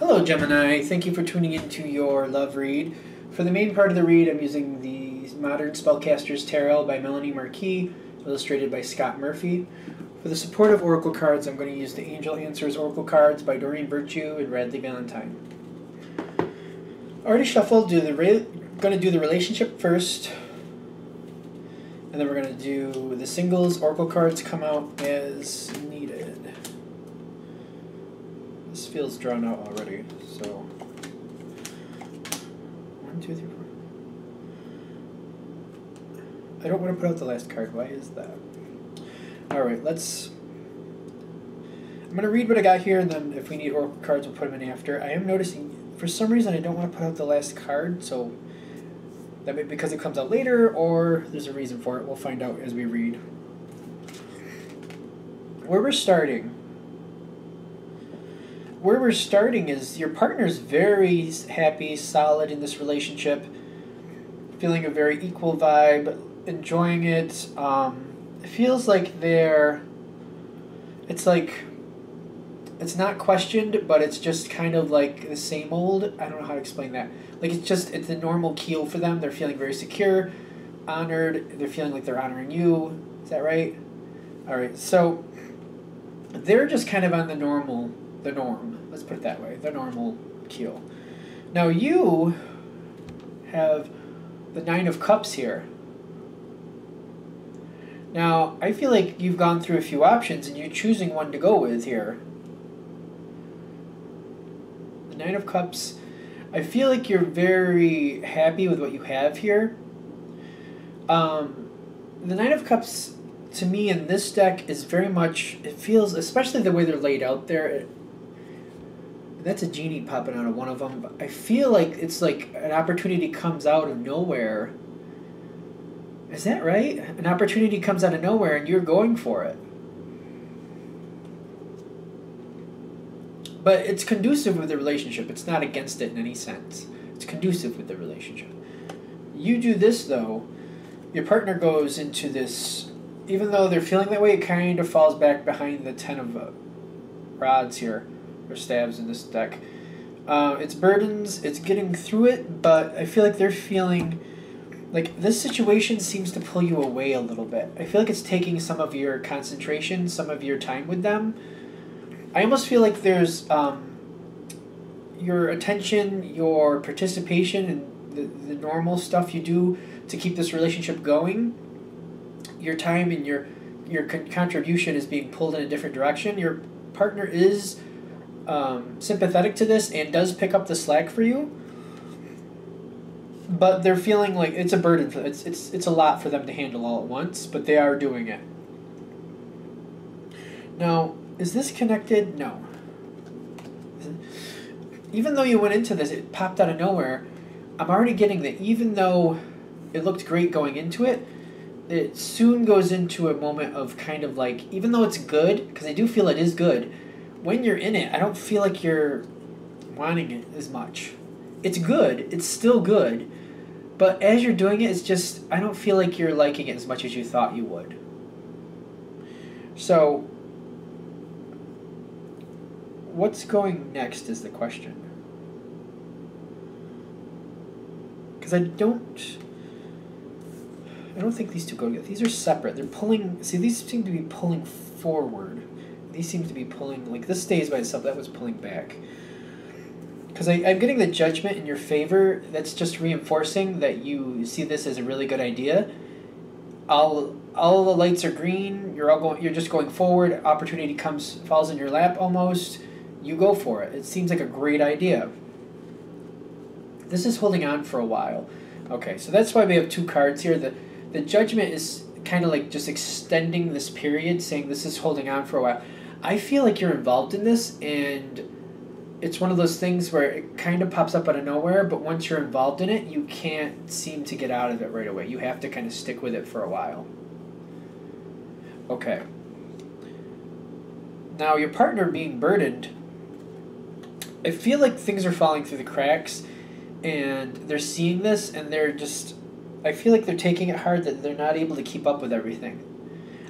Hello, Gemini. Thank you for tuning into your love read. For the main part of the read, I'm using the Modern Spellcaster's Tarot by Melanie Marquis, illustrated by Scott Murphy. For the supportive oracle cards, I'm going to use the Angel Answers Oracle cards by Doreen Virtue and Radley Valentine. Already shuffled. Going to do the relationship first, and then we're going to do the singles. Oracle cards come out as needed. This feels drawn out already, so 1, 2, 3, 4. I don't want to put out the last card. Why is that? Alright, I'm going to read what I got here, and then if we need oracle cards, we'll put them in after. I am noticing, for some reason, I don't want to put out the last card, so that may be because it comes out later, or there's a reason for it. We'll find out as we read. Where we're starting is your partner's very happy, solid in this relationship, feeling a very equal vibe, enjoying it. It feels like it's not questioned, but it's just kind of like the same old. I don't know how to explain that. Like it's a normal keel for them. They're feeling very secure, honored. They're feeling like they're honoring you. Is that right? All right. So they're just kind of on the norm. Let's put it that way. The normal keel. Now you have the 9 of Cups here. Now, I feel like you've gone through a few options and you're choosing one to go with here. The 9 of Cups, I feel like you're very happy with what you have here. The 9 of Cups, to me, in this deck is very much, it feels, especially the way they're laid out there, that's a genie popping out of one of them. But I feel like it's like an opportunity comes out of nowhere. Is that right? An opportunity comes out of nowhere and you're going for it. But it's conducive with the relationship. It's not against it in any sense. It's conducive with the relationship. You do this, though, your partner goes into this, even though they're feeling that way, it kind of falls back behind the 10 of rods here. Or stabs in this deck. It's burdens, it's getting through it, but I feel like they're feeling like this situation seems to pull you away a little bit. I feel like it's taking some of your concentration, some of your time with them. I almost feel like there's your attention, your participation, and the normal stuff you do to keep this relationship going. Your time and your contribution is being pulled in a different direction. Your partner is sympathetic to this and does pick up the slack for you, but they're feeling like it's a burden for it's a lot for them to handle all at once, but they are doing it. Now, is this connected? No. Even though you went into this, it popped out of nowhere. I'm already getting that even though it looked great going into it, it soon goes into a moment of kind of like, even though it's good, because I do feel it is good, when you're in it, I don't feel like you're wanting it as much. It's good. It's still good. But as you're doing it, it's just, I don't feel like you're liking it as much as you thought you would. So, what's going next is the question. Because I don't think these two go together. These are separate. They're pulling, see, these seem to be pulling forward. These seem to be pulling, like this stays by itself, that was pulling back. Because I'm getting the Judgment in your favor. That's just reinforcing that you see this as a really good idea. All the lights are green. You're just going forward. Opportunity falls in your lap almost. You go for it. It seems like a great idea. This is holding on for a while. Okay, so that's why we have 2 cards here. The Judgment is kind of like just extending this period, saying this is holding on for a while. I feel like you're involved in this, and it's one of those things where it kind of pops up out of nowhere, but once you're involved in it, you can't seem to get out of it right away. You have to kind of stick with it for a while. Okay. Now, your partner being burdened, I feel like things are falling through the cracks, and they're seeing this, and they're just, I feel like they're taking it hard that they're not able to keep up with everything.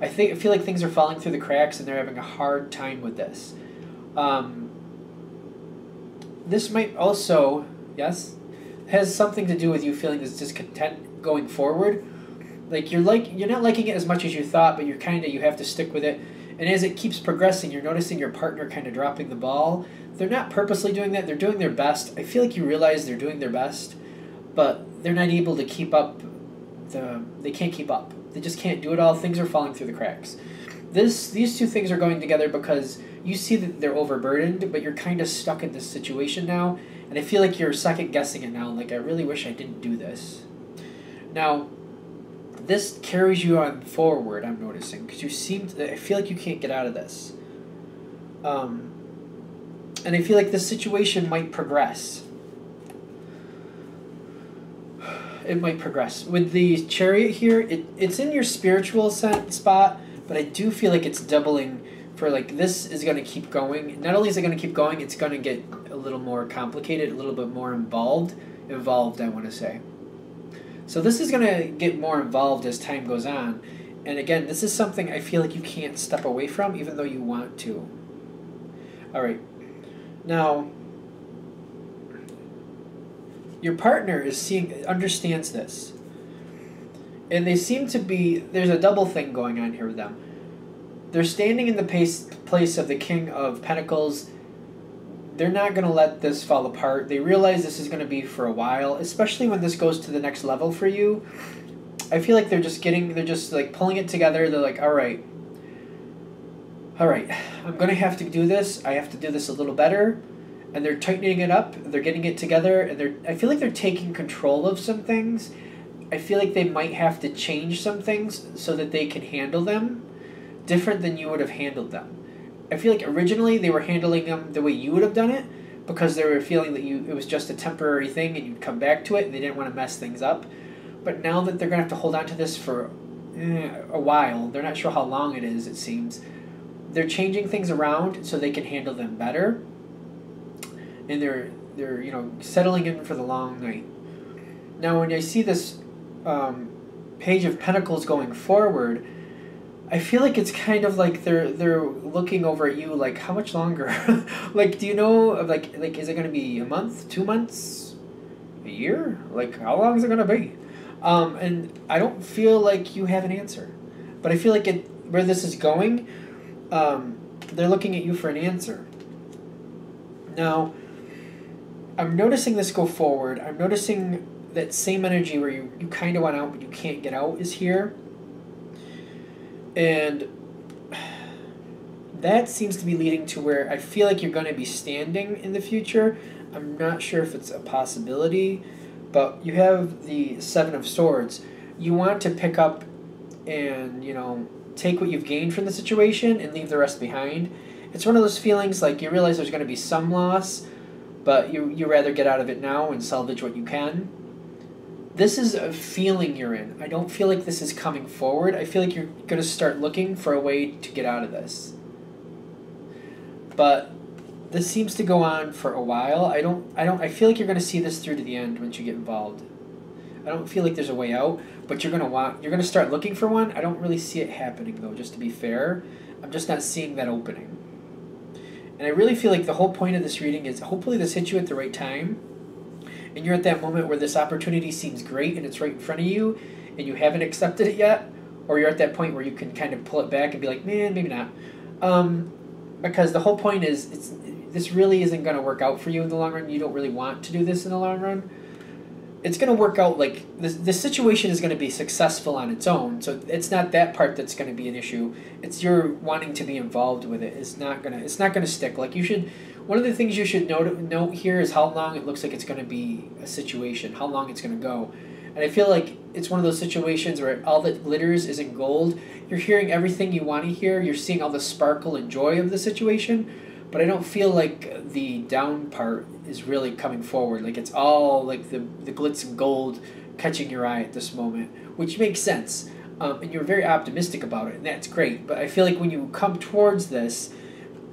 I feel like things are falling through the cracks and they're having a hard time with this. this might also, yes, has something to do with you feeling this discontent going forward. Like you're not liking it as much as you thought, but you have to stick with it. And as it keeps progressing, you're noticing your partner kind of dropping the ball. They're not purposely doing that. They're doing their best. I feel like you realize they're doing their best, but they're not able to keep up. They can't keep up. They just can't do it all. Things are falling through the cracks. These two things are going together because you see that they're overburdened, but you're kind of stuck in this situation now. And I feel like you're second guessing it now. Like, I really wish I didn't do this. Now, this carries you on forward, I'm noticing, because I feel like you can't get out of this. And I feel like this situation might progress. It might progress. With the Chariot here, it's in your spiritual spot, but I do feel like it's doubling for, like, this is going to keep going. Not only is it going to keep going, it's going to get a little more complicated, a little bit more involved, I want to say. So this is going to get more involved as time goes on. And again, this is something I feel like you can't step away from, even though you want to. All right. Now, your partner understands this. And they seem to be, there's a double thing going on here with them. They're standing in the place of the King of Pentacles. They're not going to let this fall apart. They realize this is going to be for a while, especially when this goes to the next level for you. I feel like they're just like pulling it together. They're like, all right, I'm going to have to do this. I have to do this a little better. And they're tightening it up. They're getting it together. And I feel like they're taking control of some things. I feel like they might have to change some things so that they can handle them different than you would have handled them. I feel like originally they were handling them the way you would have done it because they were feeling that it was just a temporary thing and you'd come back to it and they didn't want to mess things up. But now that they're going to have to hold on to this for a while, they're not sure how long it is, it seems, they're changing things around so they can handle them better. And they're settling in for the long night. Now when I see this Page of Pentacles going forward, I feel like it's kind of like they're looking over at you like, how much longer? Like, do you know, like is it going to be a month, 2 months, a year? Like, how long is it going to be? And I don't feel like you have an answer. But I feel like where this is going, they're looking at you for an answer. Now, I'm noticing this go forward. I'm noticing that same energy where you kind of want out but you can't get out is here. And that seems to be leading to where I feel like you're going to be standing in the future. I'm not sure if it's a possibility, but you have the Seven of Swords. You want to pick up and, take what you've gained from the situation and leave the rest behind. It's one of those feelings like you realize there's going to be some loss, but you rather get out of it now and salvage what you can. This is a feeling you're in. I don't feel like this is coming forward. I feel like you're going to start looking for a way to get out of this. But this seems to go on for a while. I feel like you're going to see this through to the end once you get involved. I don't feel like there's a way out, but you're going to start looking for one. I don't really see it happening though, just to be fair. I'm just not seeing that opening. And I really feel like the whole point of this reading is hopefully this hits you at the right time. And you're at that moment where this opportunity seems great and it's right in front of you and you haven't accepted it yet, or you're at that point where you can kind of pull it back and be like, man, maybe not. Because the whole point is this really isn't going to work out for you in the long run. You don't really want to do this in the long run. It's going to work out like the situation is going to be successful on its own. So it's not that part that's going to be an issue. It's your wanting to be involved with it. It's not going to stick. Like one of the things you should note here is how long it looks like it's going to be a situation, how long it's going to go. And I feel like it's one of those situations where all that glitters isn't gold. You're hearing everything you want to hear. You're seeing all the sparkle and joy of the situation. But I don't feel like the down part is really coming forward. Like it's all like the glitz and gold catching your eye at this moment, which makes sense. And you're very optimistic about it, and that's great. But I feel like when you come towards this,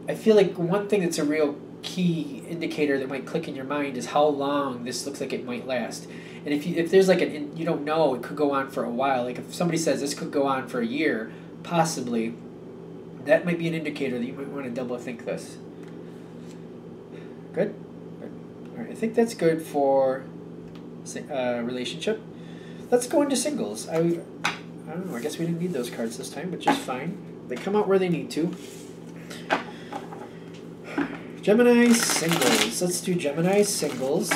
I feel like one thing that's a real key indicator that might click in your mind is how long this looks like it might last. And if there's like you don't know, it could go on for a while. Like if somebody says this could go on for a year, possibly, that might be an indicator that you might want to double think this. Good? Good. Alright, I think that's good for relationship. Let's go into singles. I don't know, I guess we didn't need those cards this time, but just fine. They come out where they need to. Gemini singles. Let's do Gemini singles.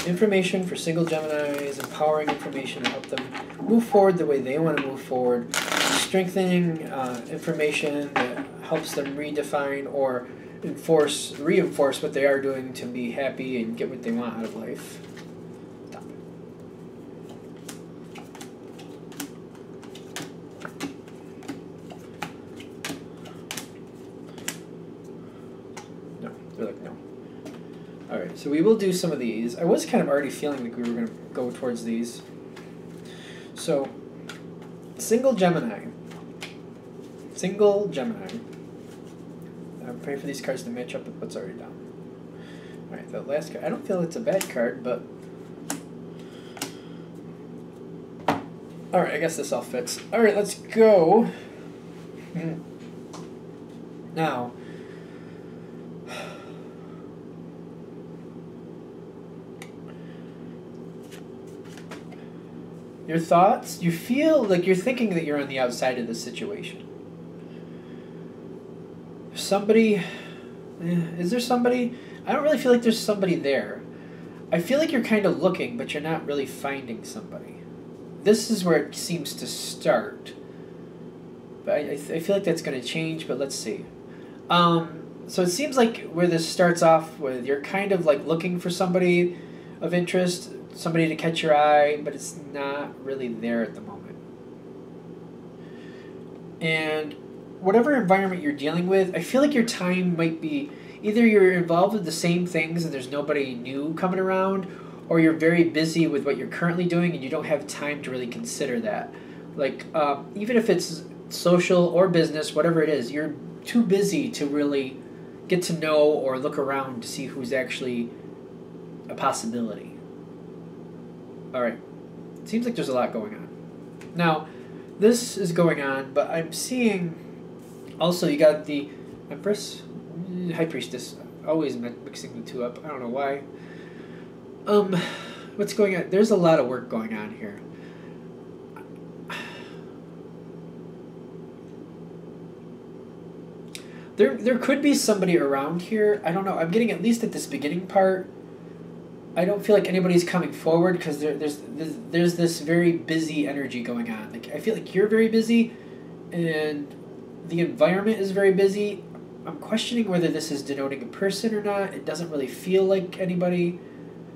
Information for single Geminis, empowering information to help them move forward the way they want to move forward, strengthening information that helps them redefine or reinforce what they are doing to be happy and get what they want out of life. Stop. No, they're like no. Alright, so we will do some of these. I was kind of already feeling like we were going to go towards these. So, single Gemini. Single Gemini. I'm praying for these cards to match up with what's already down. Alright, the last card. I don't feel it's a bad card, but... Alright, I guess this all fits. Alright, let's go. Now... Your thoughts, you feel like you're thinking that you're on the outside of the situation. Somebody, is there somebody? I don't really feel like there's somebody there. I feel like you're kind of looking, but you're not really finding somebody. This is where it seems to start. But I feel like that's going to change, but let's see. So it seems like where this starts off with, you're kind of like looking for somebody of interest, somebody to catch your eye, but it's not really there at the moment. And whatever environment you're dealing with, I feel like your time might be either you're involved with the same things and there's nobody new coming around, or you're very busy with what you're currently doing and you don't have time to really consider that. Like, even if it's social or business, whatever it is, you're too busy to really get to know or look around to see who's actually a possibility. Alright, seems like there's a lot going on. Now, this is going on, but I'm seeing also you got the Empress, High Priestess, always mixing the two up. I don't know why. What's going on? There's a lot of work going on here. There could be somebody around here. I don't know. I'm getting at least at this beginning part. I don't feel like anybody's coming forward because there's this very busy energy going on. Like I feel like you're very busy, and the environment is very busy. I'm questioning whether this is denoting a person or not. It doesn't really feel like anybody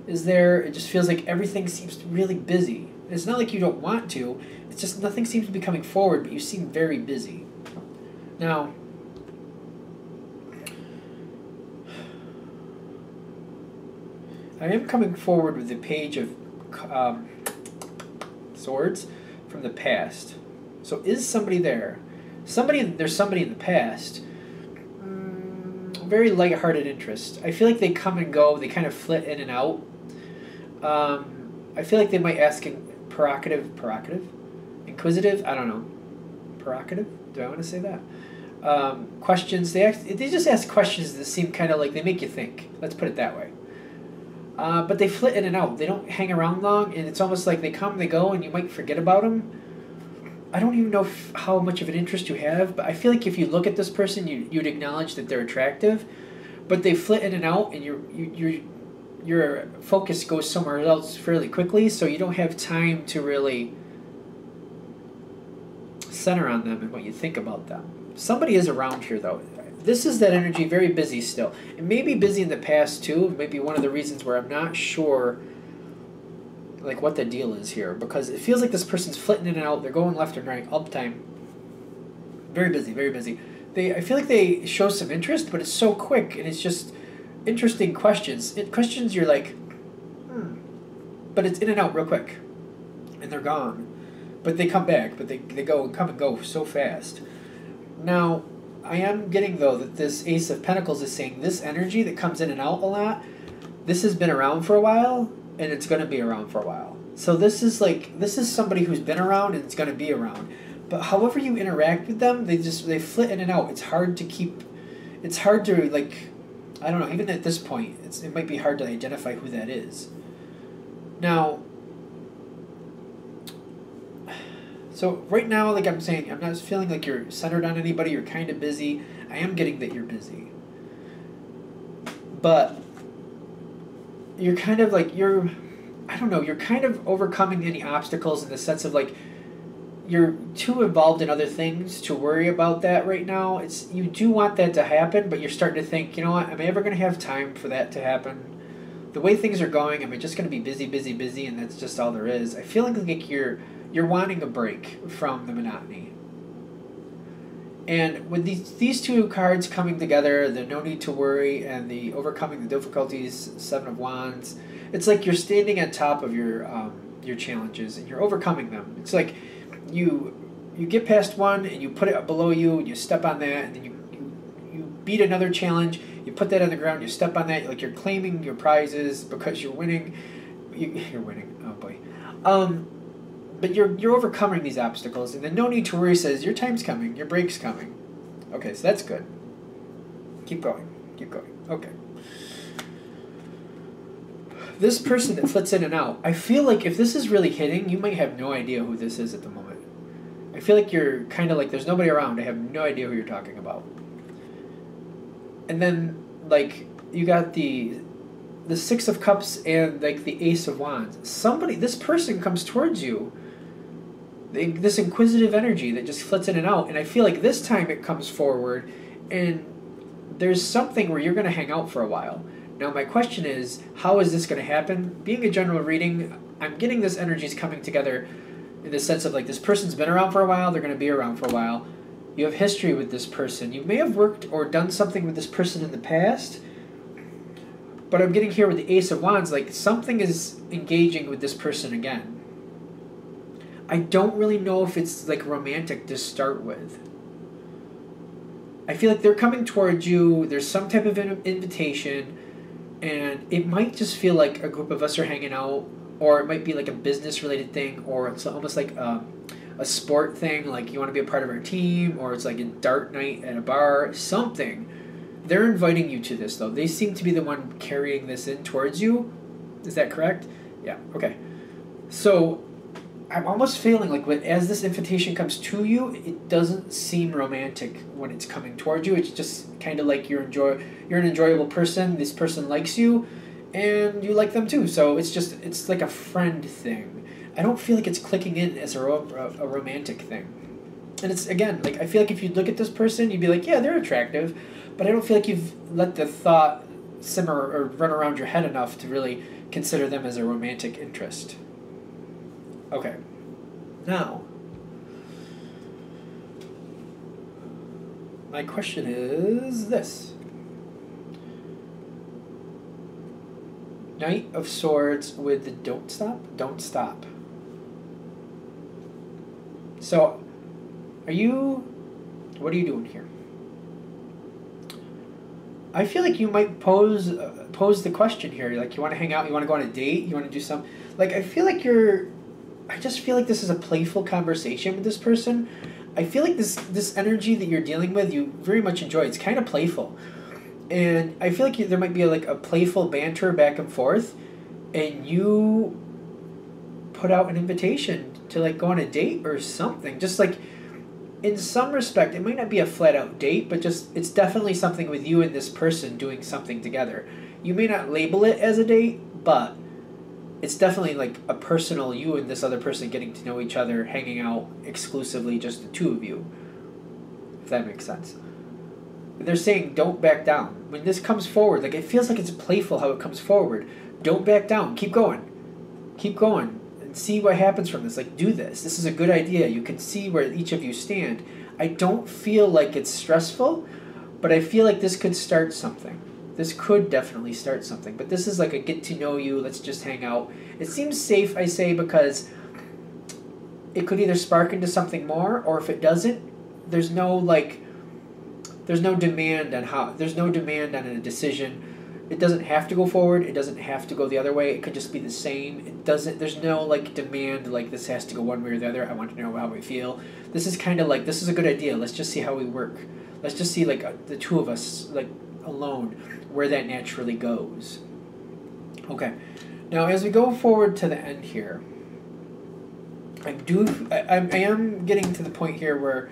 is there. It just feels like everything seems really busy. It's not like you don't want to. It's just nothing seems to be coming forward, but you seem very busy. Now, I am coming forward with the Page of Swords from the past. So is somebody there? There's somebody in the past. Very lighthearted interest. I feel like they come and go. They kind of flit in and out. I feel like they might ask provocative, inquisitive. I don't know. Provocative? Do I want to say that? Questions. They just ask questions that seem kind of like they make you think. Let's put it that way. But they flit in and out. They don't hang around long, and it's almost like they come, they go, and you might forget about them. I don't even know how much of an interest you have, but I feel like if you look at this person, you'd acknowledge that they're attractive, but they flit in and out, and your focus goes somewhere else fairly quickly, so you don't have time to really center on them and what you think about them. Somebody is around here, though. This is that energy, very busy still. It may be busy in the past, too. It may be one of the reasons where I'm not sure like what the deal is here, because it feels like this person's flitting in and out. They're going left and right all the time. Very busy, very busy. I feel like they show some interest, but it's so quick, and it's just interesting questions. Questions you're like, but it's in and out real quick, and they're gone. But they come back, but they go and come and go so fast. Now, I am getting, though, that this Ace of Pentacles is saying this energy that comes in and out a lot, this has been around for a while, and it's going to be around for a while. So this is somebody who's been around and it's going to be around. But however you interact with them, they flit in and out. It's hard to I don't know, even at this point, it might be hard to identify who that is. Now, so right now, like I'm saying, I'm not feeling like you're centered on anybody. You're kind of busy. I am getting that you're busy. But you're kind of like, I don't know, you're kind of overcoming any obstacles in the sense of like, you're too involved in other things to worry about that right now. You do want that to happen, but you're starting to think, you know what, am I ever going to have time for that to happen? The way things are going, am I just going to be busy, busy, busy, and that's just all there is? I feel like you're wanting a break from the monotony. And with these two cards coming together, the no need to worry and the overcoming the difficulties, Seven of Wands, it's like you're standing on top of your challenges and you're overcoming them. It's like you get past one and you put it below you, and you step on that, and then you beat another challenge, you put that on the ground, you step on that, like you're claiming your prizes because you're winning. You're winning. Oh boy. But you're overcoming these obstacles, and the no need to worry says your time's coming, your break's coming. Okay, so that's good. Keep going. Keep going. Okay. This person that flits in and out, I feel like if this is really hitting, you might have no idea who this is at the moment. I feel like you're kind of like, there's nobody around. I have no idea who you're talking about. And then, like, you got the Six of Cups and, like, the Ace of Wands. This person comes towards you. This inquisitive energy that just flits in and out. And I feel like this time it comes forward, and there's something where you're going to hang out for a while. Now, my question is, how is this going to happen? Being a general reading, I'm getting this energy is coming together in the sense of, like, this person's been around for a while, they're going to be around for a while. You have history with this person. You may have worked or done something with this person in the past, but I'm getting here with the Ace of Wands, like, something is engaging with this person again. I don't really know if it's, like, romantic to start with. I feel like they're coming towards you, there's some type of invitation, and it might just feel like a group of us are hanging out, or it might be like a business-related thing, or it's almost like a sport thing, like you want to be a part of our team, or it's like a dart night at a bar, something. They're inviting you to this, though. They seem to be the one carrying this in towards you. Is that correct? Yeah, okay. So I'm almost feeling like as this invitation comes to you, it doesn't seem romantic when it's coming towards you. It's just kind of like you're an enjoyable person. This person likes you, and you like them too. So it's like a friend thing. I don't feel like it's clicking in as a romantic thing. And it's, again, like, I feel like if you look at this person, you'd be like, yeah, they're attractive, but I don't feel like you've let the thought simmer or run around your head enough to really consider them as a romantic interest. Okay. Now, my question is this. Knight of Swords with the don't stop. So, what are you doing here? I feel like you might pose the question here. Like, you want to hang out, you want to go on a date, you want to do some, like, I just feel like this is a playful conversation with this person. I feel like this energy that you're dealing with, you very much enjoy. It's kind of playful. And I feel like there might be like a playful banter back and forth, and you put out an invitation to, like, go on a date or something. Just like, in some respect, it might not be a flat out date, but just, it's definitely something with you and this person doing something together. You may not label it as a date, but it's definitely like a personal, you and this other person getting to know each other, hanging out exclusively, just the two of you. If that makes sense. They're saying don't back down. When this comes forward, like, it feels like it's playful how it comes forward. Don't back down. Keep going. Keep going. And see what happens from this. Like, do this. This is a good idea. You can see where each of you stand. I don't feel like it's stressful, but I feel like this could start something. This could definitely start something. But this is like a get to know you, let's just hang out. It seems safe, I say, because it could either spark into something more, or if it doesn't, there's no demand on a decision. It doesn't have to go forward. It doesn't have to go the other way. It could just be the same. There's no, like, demand, like, this has to go one way or the other. I want to know how we feel. This is kind of like, this is a good idea. Let's just see how we work. Let's just see, like, the two of us, like, alone where that naturally goes. Okay, now as we go forward to the end here, I am getting to the point here where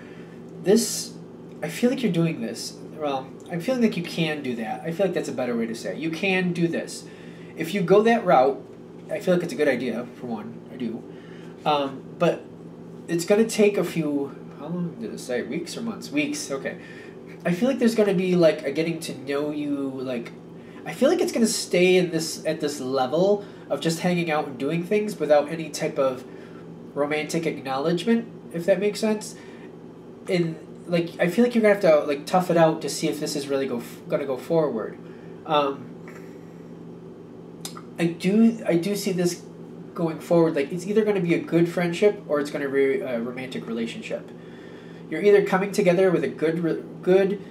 this, I feel like you're doing this. Well, I'm feeling like you can do that. I feel like that's a better way to say it. You can do this. If you go that route, I feel like it's a good idea, for one. I do. But it's going to take a few, how long did it say? Weeks or months? Weeks, okay. I feel like there's going to be like a getting to know you, like, I feel like it's going to stay in this at this level of just hanging out and doing things without any type of romantic acknowledgement, if that makes sense. And like, I feel like you're gonna have to like tough it out to see if this is really gonna go forward. I do see this going forward. Like, it's either gonna be a good friendship or it's gonna be a romantic relationship. You're either coming together with a good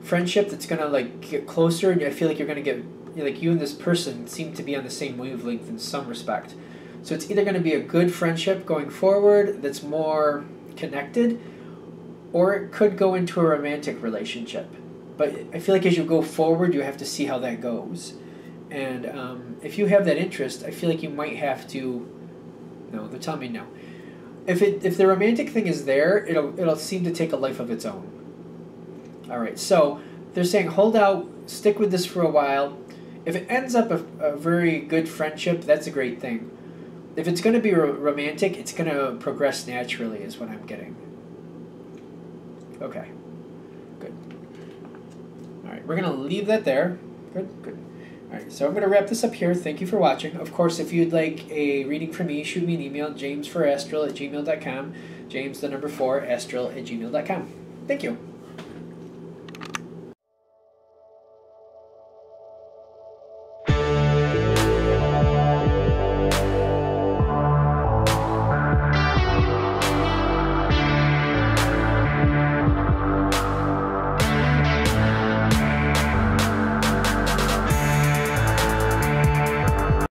friendship that's gonna like get closer, and I feel like you're gonna get, like, you and this person seem to be on the same wavelength in some respect. So it's either going to be a good friendship going forward that's more connected, or it could go into a romantic relationship. But I feel like as you go forward, you have to see how that goes. And if you have that interest, I feel like you might have to. No, they're telling me no. If the romantic thing is there, it'll seem to take a life of its own. All right, so they're saying hold out, stick with this for a while. If it ends up a very good friendship, that's a great thing. If it's going to be romantic, it's going to progress naturally, is what I'm getting. Okay. Good. All right, we're going to leave that there. Good, good. All right, so I'm going to wrap this up here. Thank you for watching. Of course, if you'd like a reading from me, shoot me an email, jamesforastral@gmail.com. James, the number 4, astral@gmail.com. Thank you.